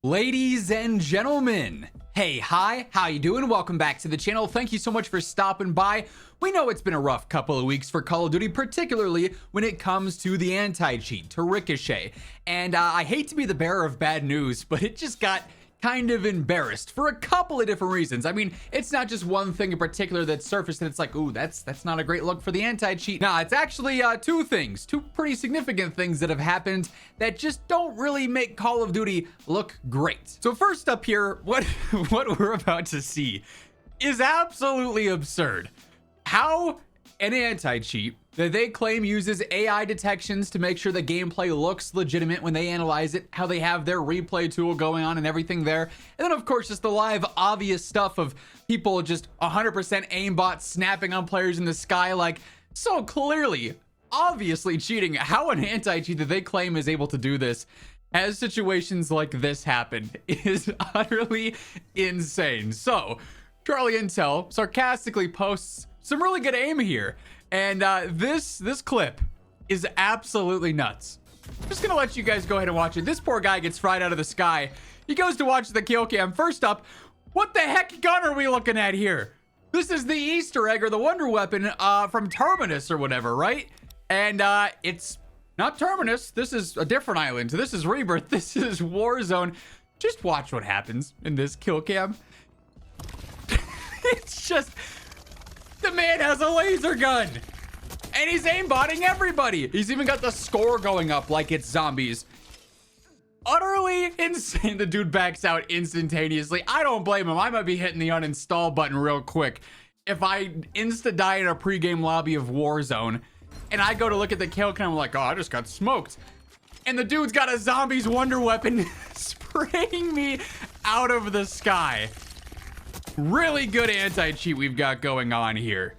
Ladies and gentlemen, hey, hi, how you doing? Welcome back to the channel. Thank you so much for stopping by. We know it's been a rough couple of weeks for Call of Duty, particularly when it comes to the anti-cheat, to Ricochet. And I hate to be the bearer of bad news, but it just got kind of embarrassed for a couple of different reasons. I mean, it's not just one thing in particular that surfaced and it's like, ooh, that's not a great look for the anti-cheat. Nah, it's actually two pretty significant things that have happened that just don't really make Call of Duty look great. So first up here, what we're about to see is absolutely absurd. How an anti-cheat that they claim uses AI detections to make sure the gameplay looks legitimate when they analyze it, how they have their replay tool going on and everything there. And then of course, just the live obvious stuff of people just 100% aimbot snapping on players in the sky, like so clearly, obviously cheating. How an anti-cheat that they claim is able to do this as situations like this happen is utterly insane. So Charlie Intel sarcastically posts some really good aim here. And this clip is absolutely nuts. I'm just gonna let you guys go ahead and watch it. This poor guy gets fried out of the sky. He goes to watch the kill cam. First up, what the heck gun are we looking at here? This is the Easter egg or the wonder weapon from Terminus or whatever, right? And it's not Terminus. This is a different island. So this is Rebirth. This is Warzone. Just watch what happens in this kill cam. It's just... the man has a laser gun and he's aimbotting everybody. He's even got the score going up like it's zombies. Utterly insane. The dude backs out instantaneously. I don't blame him. I might be hitting the uninstall button real quick if I insta die in a pregame lobby of Warzone and I go to look at the kill cam. I'm like, oh, I just got smoked. And the dude's got a zombie's wonder weapon spraying me out of the sky. Really good anti-cheat we've got going on here.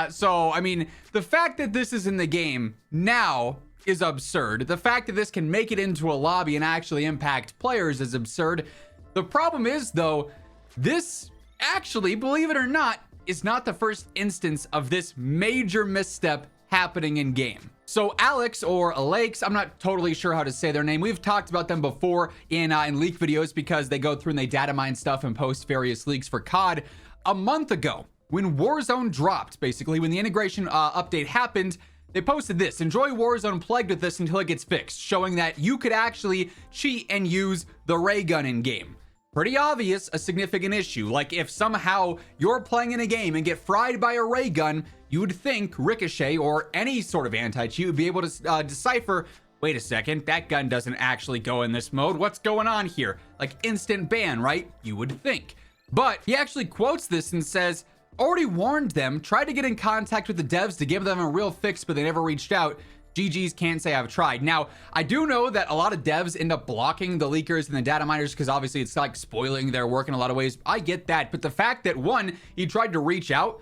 So, I mean, the fact that this is in the game now is absurd. The fact that this can make it into a lobby and actually impact players is absurd. The problem is, though, this actually, believe it or not, is not the first instance of this major misstep happening in game. So Alex or Alex, I'm not totally sure how to say their name. We've talked about them before in leak videos because they go through and they data mine stuff and post various leaks for COD. A month ago, when Warzone dropped, basically when the integration update happened, they posted this: enjoy Warzone plagued with this until it gets fixed, showing that you could actually cheat and use the ray gun in game. Pretty obvious, a significant issue. Like if somehow you're playing in a game and get fried by a ray gun, you would think Ricochet or any sort of anti-cheat would be able to decipher, wait a second, that gun doesn't actually go in this mode. What's going on here? Like instant ban, right? You would think. But he actually quotes this and says, already warned them, tried to get in contact with the devs to give them a real fix, but they never reached out. GG's, can't say I've tried. Now, I do know that a lot of devs end up blocking the leakers and the data miners because obviously it's like spoiling their work in a lot of ways. I get that. But the fact that one, he tried to reach out,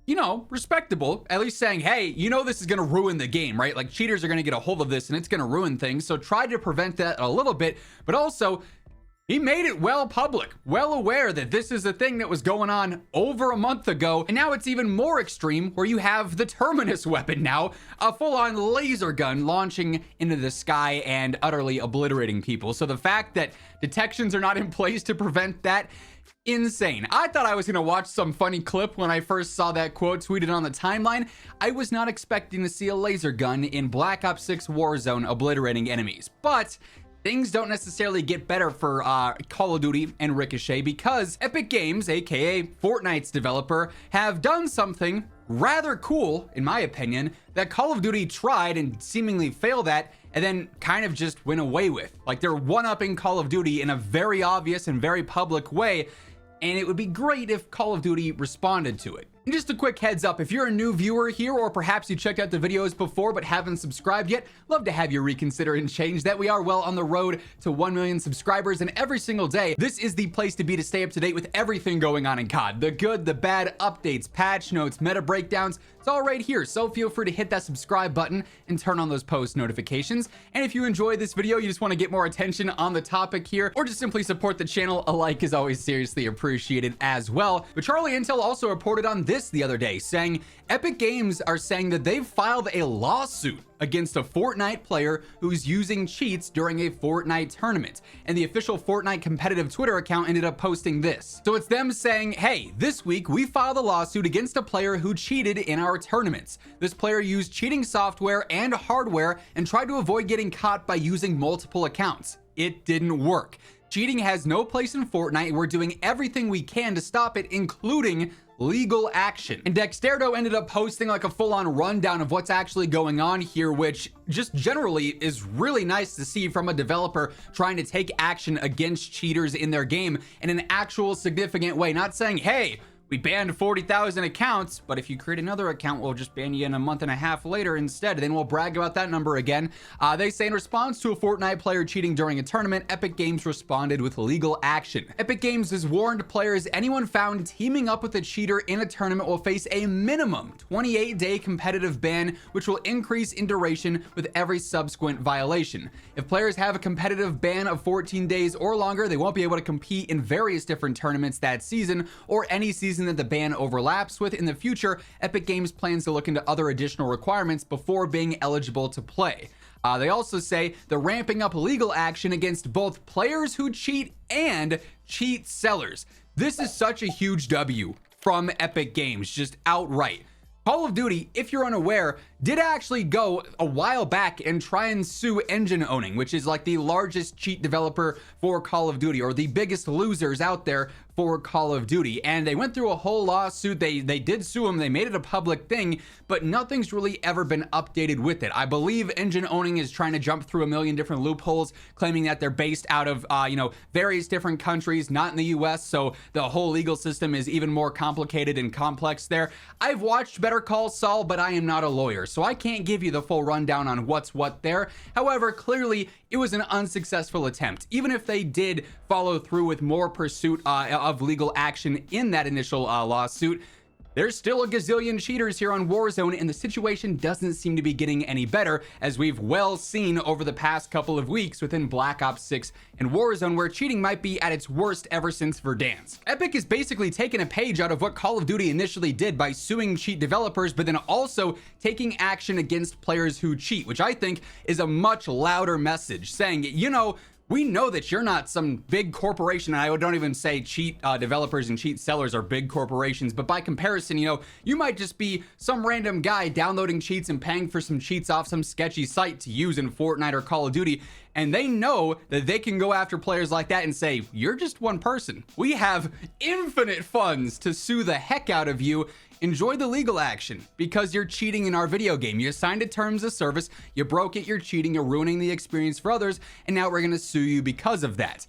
you know, respectable, at least saying, hey, you know, this is going to ruin the game, right? Like cheaters are going to get a hold of this and it's going to ruin things. So try to prevent that a little bit, but also he made it well public, well aware that this is a thing that was going on over a month ago. And now it's even more extreme where you have the Terminus weapon now, a full-on laser gun launching into the sky and utterly obliterating people. So the fact that detections are not in place to prevent that, insane. I thought I was gonna watch some funny clip when I first saw that quote tweeted on the timeline. I was not expecting to see a laser gun in Black Ops 6 Warzone obliterating enemies, but things don't necessarily get better for Call of Duty and Ricochet because Epic Games, aka Fortnite's developer, have done something rather cool, in my opinion, that Call of Duty tried and seemingly failed at and then kind of just went away with. Like they're one-upping Call of Duty in a very obvious and very public way, and it would be great if Call of Duty responded to it. And just a quick heads up, if you're a new viewer here, or perhaps you checked out the videos before but haven't subscribed yet, love to have you reconsider and change that. We are well on the road to 1 million subscribers, and every single day, this is the place to be to stay up to date with everything going on in COD. The good, the bad, updates, patch notes, meta breakdowns, it's all right here. So feel free to hit that subscribe button and turn on those post notifications. And if you enjoyed this video, you just want to get more attention on the topic here, or just simply support the channel, a like is always seriously appreciated as well. But Charlie Intel also reported on this this the other day saying Epic Games are saying that they've filed a lawsuit against a Fortnite player who's using cheats during a Fortnite tournament. And the official Fortnite competitive Twitter account ended up posting this. So it's them saying, hey, this week we filed a lawsuit against a player who cheated in our tournaments. This player used cheating software and hardware and tried to avoid getting caught by using multiple accounts. It didn't work. Cheating has no place in Fortnite, and we're doing everything we can to stop it, including legal action. And Dexterdo ended up posting like a full-on rundown of what's actually going on here, which just generally is really nice to see from a developer trying to take action against cheaters in their game in an actual significant way. Not saying, hey, we banned 40,000 accounts, but if you create another account, we'll just ban you in a month and a half later instead. Then we'll brag about that number again. They say in response to a Fortnite player cheating during a tournament, Epic Games responded with legal action. Epic Games has warned players anyone found teaming up with a cheater in a tournament will face a minimum 28-day competitive ban, which will increase in duration with every subsequent violation. If players have a competitive ban of 14 days or longer, they won't be able to compete in various different tournaments that season or any season that the ban overlaps with. In the future, Epic Games plans to look into other additional requirements before being eligible to play. They also say they're ramping up legal action against both players who cheat and cheat sellers. This is such a huge W from Epic Games, just outright. Call of Duty, if you're unaware, did actually go a while back and try and sue Engine Owning, which is like the largest cheat developer for Call of Duty, or the biggest losers out there for Call of Duty. And they went through a whole lawsuit. They did sue them. They made it a public thing, but nothing's really ever been updated with it. I believe Engine Owning is trying to jump through a million different loopholes, claiming that they're based out of, various different countries, not in the US. So the whole legal system is even more complicated and complex there. I've watched Better Call Saul, but I am not a lawyer, so I can't give you the full rundown on what's what there. However, clearly it was an unsuccessful attempt. Even if they did follow through with more pursuit of legal action in that initial lawsuit, there's still a gazillion cheaters here on Warzone, and the situation doesn't seem to be getting any better, as we've well seen over the past couple of weeks within Black Ops 6 and Warzone, where cheating might be at its worst ever since Verdansk. Epic is basically taking a page out of what Call of Duty initially did by suing cheat developers, but then also taking action against players who cheat, which I think is a much louder message, saying, we know that you're not some big corporation. And I don't even say cheat developers and cheat sellers are big corporations, but by comparison, you might just be some random guy downloading cheats and paying for some cheats off some sketchy site to use in Fortnite or Call of Duty. And they know that they can go after players like that and say, you're just one person. We have infinite funds to sue the heck out of you. Enjoy the legal action because you're cheating in our video game. You signed a terms of service, you broke it, you're cheating, you're ruining the experience for others, and now we're gonna sue you because of that.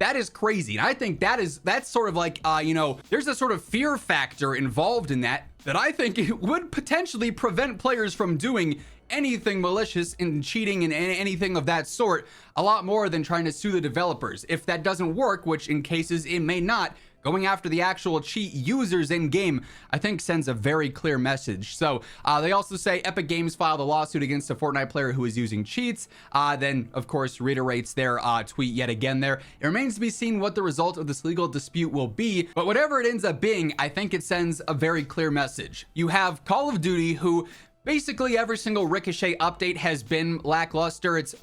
That is crazy. And I think that's sort of like, there's a sort of fear factor involved in that I think it would potentially prevent players from doing anything malicious and cheating and anything of that sort a lot more than trying to sue the developers. If that doesn't work, which in cases it may not, going after the actual cheat users in game, I think sends a very clear message. So they also say Epic Games filed a lawsuit against a Fortnite player who is using cheats. Then of course reiterates their tweet yet again there. It remains to be seen what the result of this legal dispute will be, but whatever it ends up being, I think it sends a very clear message. You have Call of Duty, who basically every single Ricochet update has been lackluster. It's,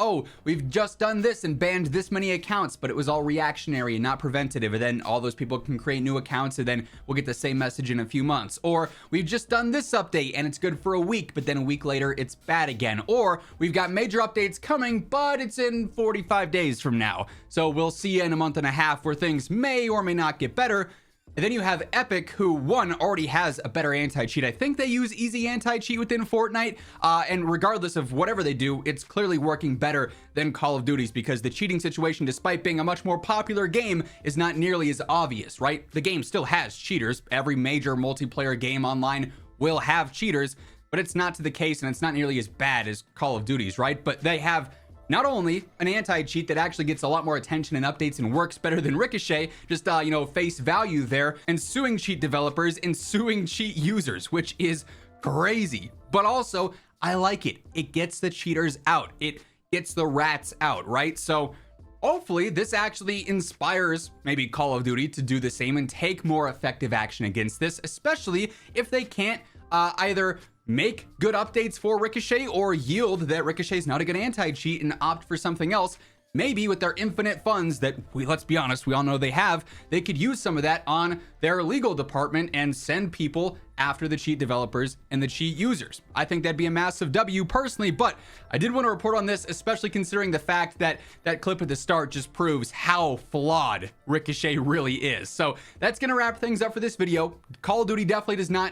we've just done this and banned this many accounts, but it was all reactionary and not preventative. And then all those people can create new accounts and then we'll get the same message in a few months. Or we've just done this update and it's good for a week, but then a week later it's bad again. Or we've got major updates coming, but it's in 45 days from now. So we'll see you in a month and a half where things may or may not get better. And then you have Epic, who already has a better anti-cheat. I think they use easy anti-cheat within Fortnite. And regardless of whatever they do, it's clearly working better than Call of Duty's because the cheating situation, despite being a much more popular game, is not nearly as obvious, right? The game still has cheaters. Every major multiplayer game online will have cheaters, but it's not to the case and it's not nearly as bad as Call of Duty's, right? But they have not only an anti-cheat that actually gets a lot more attention and updates and works better than Ricochet, just, face value there, and suing cheat developers and suing cheat users, which is crazy. But also, I like it. It gets the cheaters out. It gets the rats out, right? So Hopefully, this actually inspires maybe Call of Duty to do the same and take more effective action against this, especially if they can't either make good updates for Ricochet or yield that Ricochet is not a good anti-cheat and opt for something else. Maybe with their infinite funds that let's be honest, we all know they have, they could use some of that on their legal department and send people after the cheat developers and the cheat users. I think that'd be a massive W personally, but I did want to report on this, especially considering the fact that that clip at the start just proves how flawed Ricochet really is. So that's going to wrap things up for this video. Call of Duty definitely does not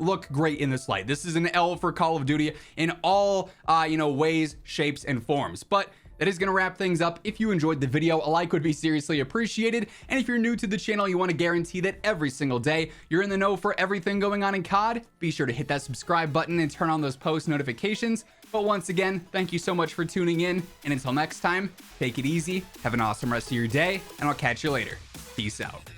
look great in this light. This is an L for Call of Duty in all, ways, shapes, and forms. But that is going to wrap things up. If you enjoyed the video, a like would be seriously appreciated. And if you're new to the channel, you want to guarantee that every single day you're in the know for everything going on in COD, be sure to hit that subscribe button and turn on those post notifications. But once again, thank you so much for tuning in. And until next time, take it easy, have an awesome rest of your day, and I'll catch you later. Peace out.